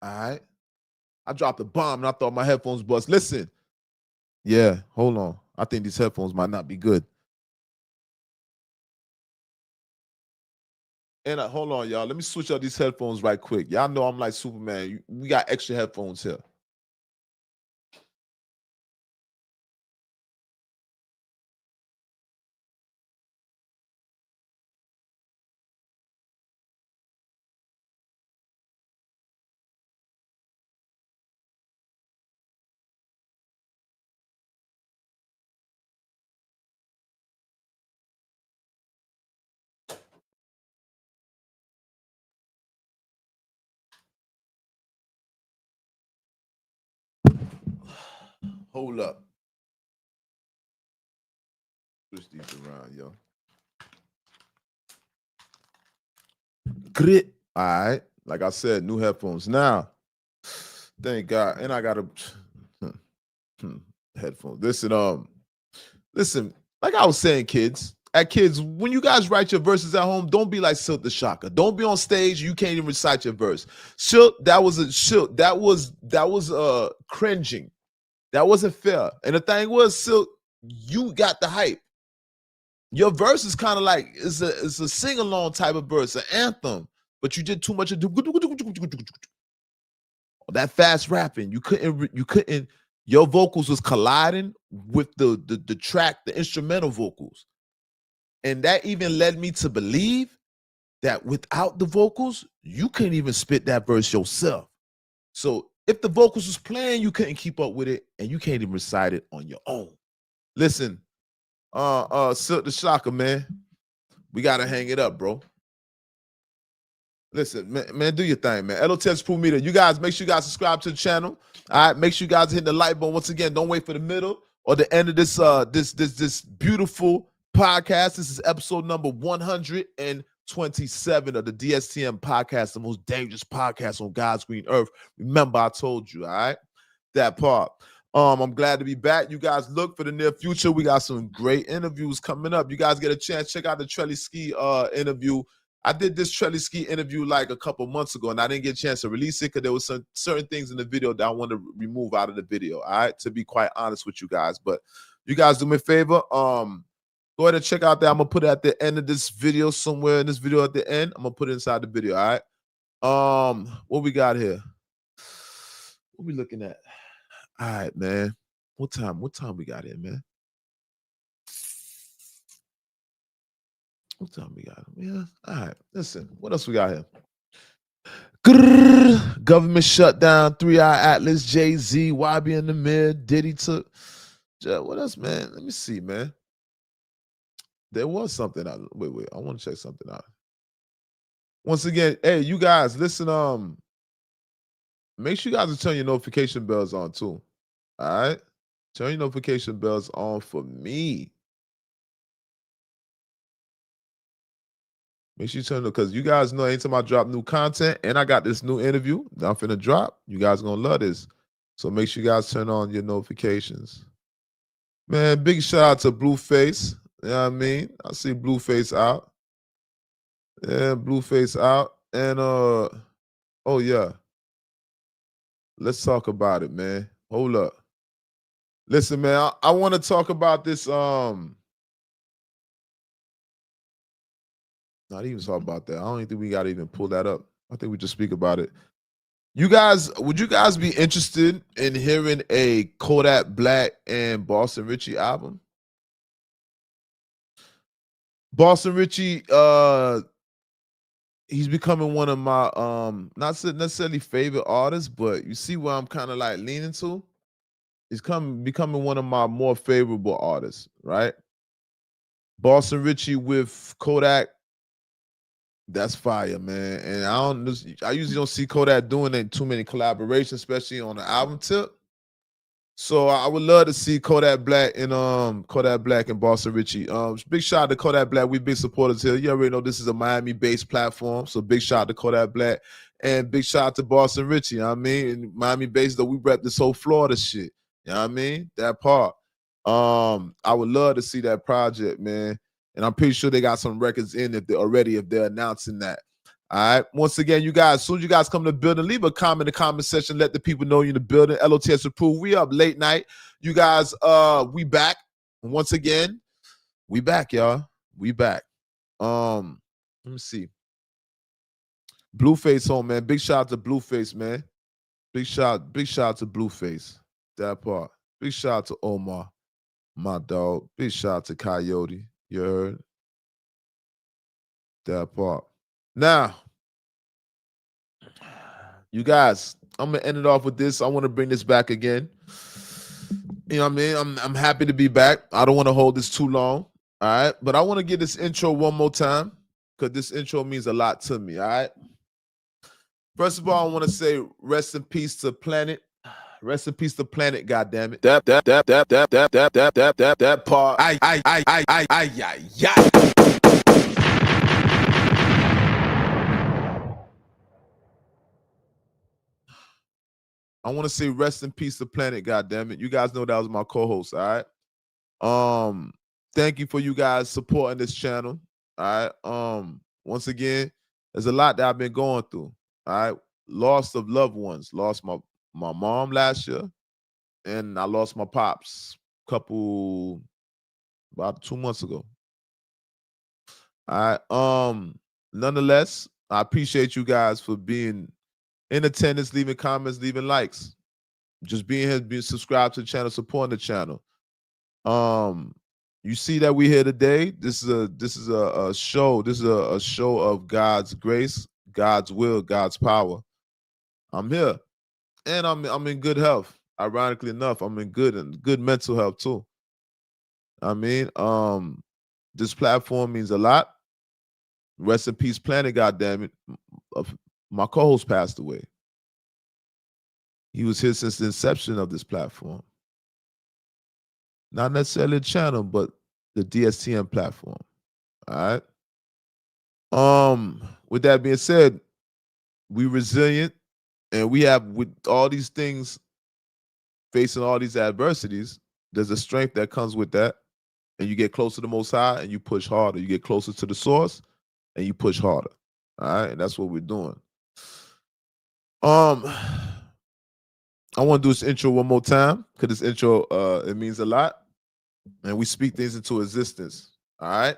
All right. I dropped a bomb and I thought my headphones bust. Listen. Yeah, hold on. I think these headphones might not be good. And hold on, y'all. Let me switch up these headphones right quick. Y'all know I'm like Superman. We got extra headphones here. Hold up. Switch these around, yo. Grit. All right. Like I said, new headphones. Now, thank God. And I got a headphones. Listen, like I was saying, kids, when you guys write your verses at home, don't be like Silk the Shocker. Don't be on stage. You can't even recite your verse. Silk, that was cringing. That wasn't fair. And the thing was, Silk, you got the hype. Your verse is kind of like it's a sing-along type of verse, an anthem, but you did too much of that fast rapping. You couldn't. Your vocals was colliding with the track, the instrumental vocals, and that even led me to believe that without the vocals, you couldn't even spit that verse yourself. So if the vocals was playing, you couldn't keep up with it, and you can't even recite it on your own. Listen, Silk the Shocker, man, we gotta hang it up, bro. Listen, man, do your thing, man. L.O.T.S Proof Meter. You guys, make sure you guys subscribe to the channel. All right, make sure you guys hit the like button. Once again, don't wait for the middle or the end of this this beautiful podcast. This is episode number 127 of the DSTM podcast, the most dangerous podcast on God's green earth. Remember, I told you, all right, that part. I'm glad to be back. You guys look for the near future. We got some great interviews coming up. You guys get a chance, check out the Trelly Ski interview. I did this Trelly Ski interview like a couple months ago, and I didn't get a chance to release it because there was some certain things in the video that I wanted to remove out of the video. All right, to be quite honest with you guys. But you guys do me a favor. Go ahead and check out that. I'm gonna put it at the end of this video, somewhere in this video at the end. I'm gonna put it inside the video. All right. What we got here? What we looking at? All right, man. What time we got here, man? What time we got? Yeah. All right. Listen, what else we got here? Grrr, government shutdown, 3i Atlas, Jay-Z, YB in the mid, Diddy took. What else, man? Let me see, man. There was something out. Wait. I want to check something out. Once again, hey, you guys, listen, make sure you guys turn your notification bells on too. All right. Turn your notification bells on for me. Make sure you turn it, because you guys know anytime I drop new content and I got this new interview that I'm finna drop, you guys gonna love this. So make sure you guys turn on your notifications. Man, big shout out to Blueface. You know what I mean? I see Blueface out. Yeah, Blueface out. And oh yeah. Let's talk about it, man. Hold up. Listen, man, I want to talk about this. Not even talk about that. I don't even think we gotta even pull that up. I think we just speak about it. You guys, would you guys be interested in hearing a Kodak Black and Boston Richey album? Boston Richey, he's becoming one of my not necessarily favorite artists, but you see where I'm kind of like leaning to. He's becoming one of my more favorable artists, right? Boston Richey with Kodak, that's fire, man. And I usually don't see Kodak doing too many collaborations, especially on the album tip. So I would love to see Kodak Black and Boston Richey. Big shout out to Kodak Black. We big supporters here. You already know this is a Miami-based platform, so big shout out to Kodak Black and big shout out to Boston Richey. You know what I mean? And Miami-based, though, we rep this whole Florida shit. You know what I mean? That part. I would love to see that project, man. And I'm pretty sure they got some records in if they're announcing that. All right. Once again, you guys, as soon as you guys come to the building, leave a comment in the comment section. Let the people know you're in the building. L.O.T.S approved. We up late night. You guys, we back. Once again, we back, y'all. We back. Let me see. Blueface home, man. Big shout out to Blueface, man. Big shout out to Blueface. That part. Big shout out to Omar, my dog. Big shout out to Coyote. You heard? That part. Now, you guys, I'm gonna end it off with this. I want to bring this back again. You know what I mean? I'm happy to be back. I don't want to hold this too long. All right. But I want to get this intro one more time, because this intro means a lot to me. All right. First of all, I want to say rest in peace to Planet. Rest in peace to Planet, goddammit. That part. I want to say rest in peace to Planet, goddammit. You guys know that was my co-host, all right? Thank you for you guys supporting this channel. All right. Once again, there's a lot that I've been going through. All right. Loss of loved ones. Lost my mom last year, and I lost my pops about 2 months ago. All right. Nonetheless, I appreciate you guys for being in attendance, leaving comments, leaving likes, just being here, being subscribed to the channel, supporting the channel. You see that we're here today. This is a show. This is a show of God's grace, God's will, God's power. I'm here, and I'm in good health. Ironically enough, I'm in good mental health too. I mean, this platform means a lot. Rest in peace, Planet, goddammit. My co-host passed away. He was here since the inception of this platform. Not necessarily the channel, but the DSTM platform. All right. With that being said, we resilient, and we have, with all these things, facing all these adversities, there's a strength that comes with that. And you get closer to the Most High, and you push harder. You get closer to the source, and you push harder. All right. And that's what we're doing. I want to do this intro one more time, because this intro, it means a lot. And we speak things into existence. All right.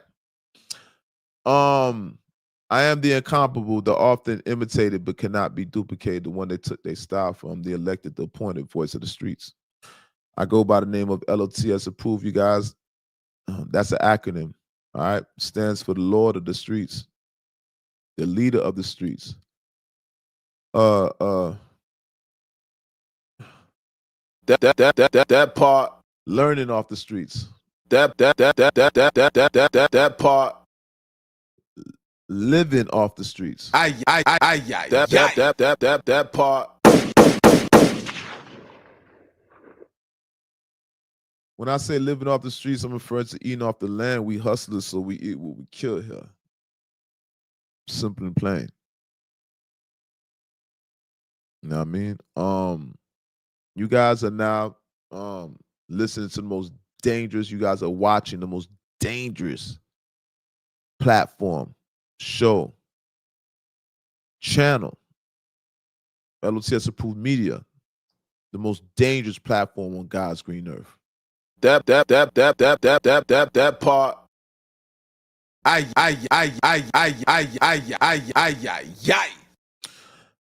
I am the incomparable, the often imitated but cannot be duplicated, the one they took their style from, the elected, the appointed voice of the streets. I go by the name of L.O.T.S approved, you guys. That's an acronym. All right. Stands for the Lord of the Streets, the leader of the streets. That part, learning off the streets. That part, living off the streets. That part, When I say living off the streets, I'm referring to eating off the land. We hustlers, so we eat what we kill here. Simple and plain. You know what I mean? You guys are now listening to the most dangerous. You guys are watching the most dangerous platform, show, channel, L.O.T.S approved media, the most dangerous platform on God's green earth. That part.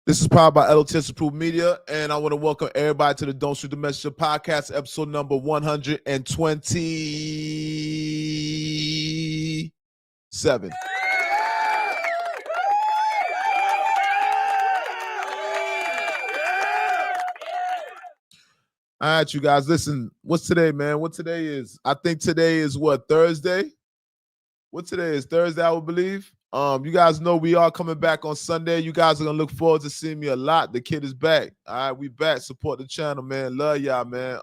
This is powered by L.O.T.S approved media, and I want to welcome everybody to the Don't Shoot the Messenger podcast, episode number 127. All right, you guys, listen, what's today, man? What today is? I think today is what, Thursday? What today is? Thursday, I would believe. You guys know we are coming back on Sunday. You guys are going to look forward to seeing me a lot. The kid is back. All right, we back. Support the channel, man. Love y'all, man.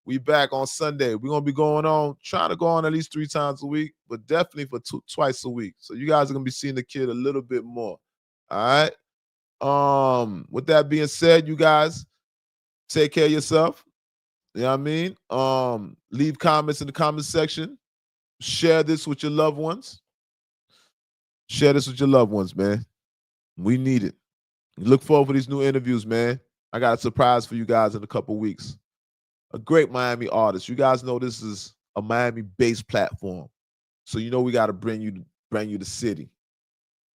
We back on Sunday. We're going to be trying to go on at least 3 times a week, but definitely for twice a week. So you guys are going to be seeing the kid a little bit more. All right? With that being said, you guys, take care of yourself. You know what I mean? Leave comments in the comment section. Share this with your loved ones. Share this with your loved ones, man. We need it. Look forward for these new interviews, man. I got a surprise for you guys in a couple weeks. A great Miami artist. You guys know this is a Miami-based platform. So you know we got to bring you the city.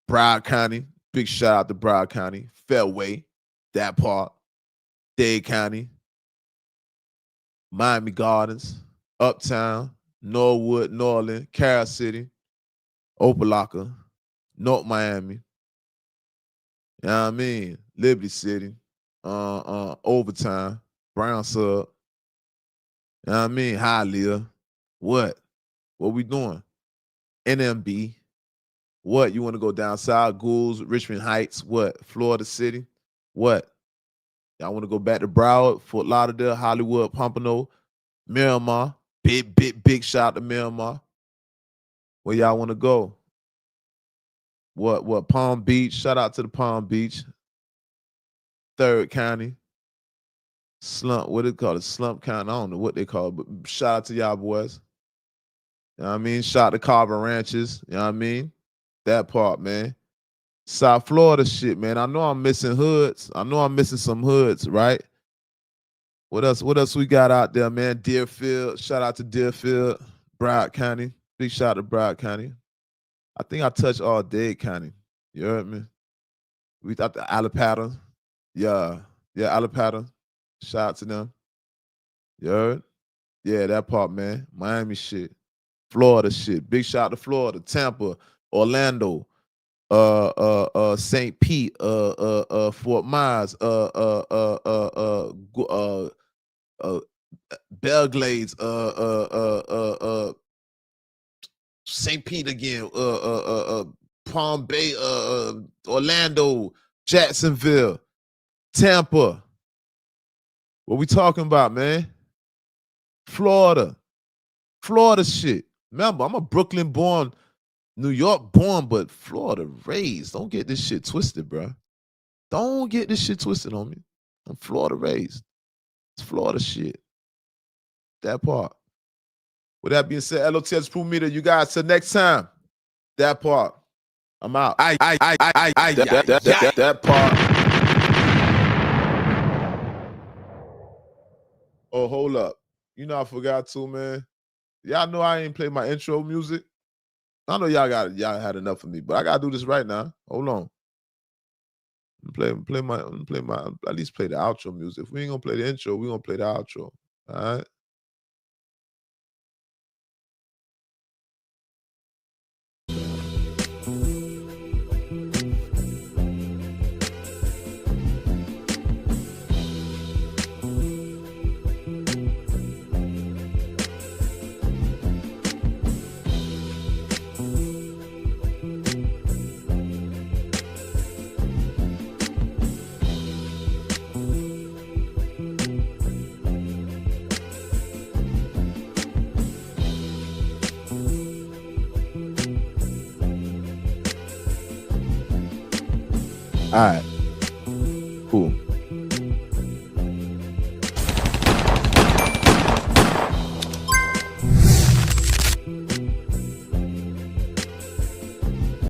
Broward County. Big shout out to Broward County. Fairway. That part. Dade County. Miami Gardens. Uptown. Norwood, Norland, Carroll City, Opelika, North Miami, you know what I mean? Liberty City, Overtime, Brown Sub, you know what I mean? Hialeah, what we doing? NMB, what? You want to go down south, Goulds, Richmond Heights, what? Florida City, what? Y'all want to go back to Broward, Fort Lauderdale, Hollywood, Pompano, Miramar. Big shout out to Miramar. Where y'all want to go? What? Palm Beach. Shout out to the Palm Beach. 3rd County. Slump. What they call it? Slump County. I don't know what they call it, but shout out to y'all boys. You know what I mean? Shout out to Carver Ranches. You know what I mean? That part, man. South Florida shit, man. I know I'm missing hoods. I know I'm missing some hoods, right? What else we got out there, man? Deerfield. Shout out to Deerfield. Broward County. Big shout out to Broward County. I think I touched all Dade County. You heard me? We thought the Alipata. Yeah, Alipata. Shout out to them. You heard? Yeah, that part, man. Miami shit. Florida shit. Big shout out to Florida. Tampa. Orlando. St. Pete, Fort Myers, Belglades, St. Pete again, Palm Bay, Orlando, Jacksonville, Tampa. What we talking about, man? Florida shit. Remember, I'm a Brooklyn born, New York born, but Florida raised. Don't get this shit twisted, bro. Don't get this shit twisted on me. I'm Florida raised. It's Florida shit. That part. With that being said, L.O.T.S approved media. You guys, till next time. That part. I'm out. That part. Oh, hold up. You know I forgot to, man. Y'all know I ain't play my intro music. I know y'all had enough of me, but I gotta do this right now. Hold on. Play my at least play the outro music. If we ain't gonna play the intro, we gonna play the outro. All right. All right. Cool.